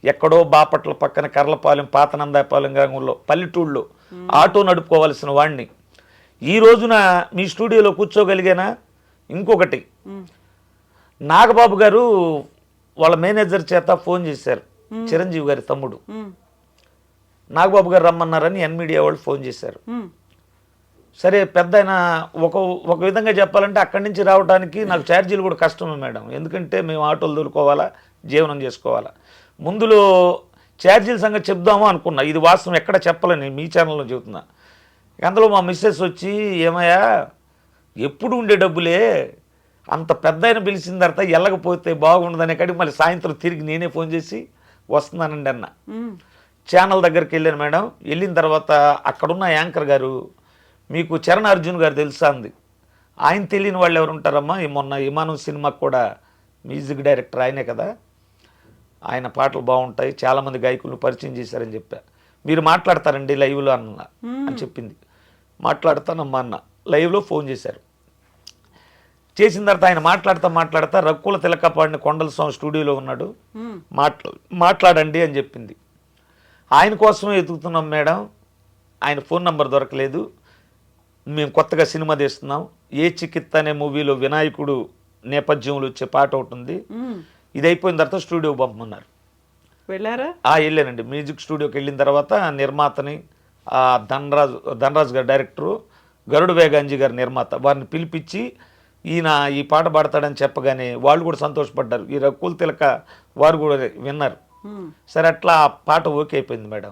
ఎక్కడో బాపట్ల పక్కన కర్లపాలెం పాతనందాపాలెం గ్రామంలో పల్లెటూళ్ళలో ఆటో నడుపుకోవాల్సిన వాడిని ఈ రోజున మీ స్టూడియోలో కూర్చోగలిగానా? ఇంకొకటి, నాగబాబు గారు వాళ్ళ మేనేజర్ చేత ఫోన్ చేశారు, చిరంజీవి గారి తమ్ముడు. నాగబాబు గారు రమ్మన్నారని మీడియా వాళ్ళు ఫోన్ చేశారు. సరే, పెద్ద ఆయన ఒక విధంగా చెప్పాలంటే అక్కడి నుంచి రావడానికి నాకు ఛార్జీలు కూడా కష్టమే మేడం, ఎందుకంటే మేము ఆటోలు దొరుకోవాలా, జీవనం చేసుకోవాలా. ముందులో ఛార్జీల సంగతి చెప్దాము అనుకున్నా, ఇది వాస్తవం ఎక్కడ చెప్పలేని మీ ఛానల్లో చెబుతున్నా. అందులో మా మిస్సెస్ వచ్చి, ఏమయ్యా ఎప్పుడు ఉండే డబ్బులే, అంత పెద్ద ఆయన పిలిచిన తర్వాత వెళ్ళకపోతే బాగుండదనే కాడికి మళ్ళీ సాయంత్రం తిరిగి నేనే ఫోన్ చేసి వస్తున్నానండి అన్న. ఛానల్ దగ్గరికి వెళ్ళాను మేడం. వెళ్ళిన తర్వాత అక్కడున్న యాంకర్ గారు, మీకు చరణ్ అర్జున్ గారు తెలుసా అంది. ఆయన తెలియని వాళ్ళు ఎవరు ఉంటారమ్మా, మొన్న విమానం సినిమాకి కూడా మ్యూజిక్ డైరెక్టర్ ఆయనే కదా, ఆయన పాటలు బాగుంటాయి, చాలామంది గాయకులను పరిచయం చేశారని చెప్పా. మీరు మాట్లాడతారండి లైవ్లో అన్న అని చెప్పింది. మాట్లాడతానమ్మా అన్న. లైవ్లో ఫోన్ చేశారు. చేసిన తర్వాత ఆయన మాట్లాడతా రక్కుల తిలకపాడిని కొండల స్వామి స్టూడియోలో ఉన్నాడు, మాట్లాడండి అని చెప్పింది. ఆయన కోసమే ఎదుగుతున్నాం మేడం, ఆయన ఫోన్ నంబర్ దొరకలేదు, మేము కొత్తగా సినిమా తీస్తున్నాం, ఏ చికిత్స అనే మూవీలో వినాయకుడు నేపథ్యంలో వచ్చే పాట ఒకటి ఉంది, ఇది అయిపోయిన తర్వాత స్టూడియోకి పంపమన్నారు. వెళ్ళారా? వెళ్ళానండి. మ్యూజిక్ స్టూడియోకి వెళ్ళిన తర్వాత నిర్మాతని, ధనరాజ్ గారు డైరెక్టరు, గరుడు వేగాంజీ గారు నిర్మాత, వారిని పిలిపించి ఈయన ఈ పాట పాడతాడని చెప్పగానే వాళ్ళు కూడా సంతోషపడ్డారు. ఈ రకుల్ తిలక వారు కూడా విన్నారు. సరే, అట్లా ఆ పాట ఓకే అయిపోయింది మేడం.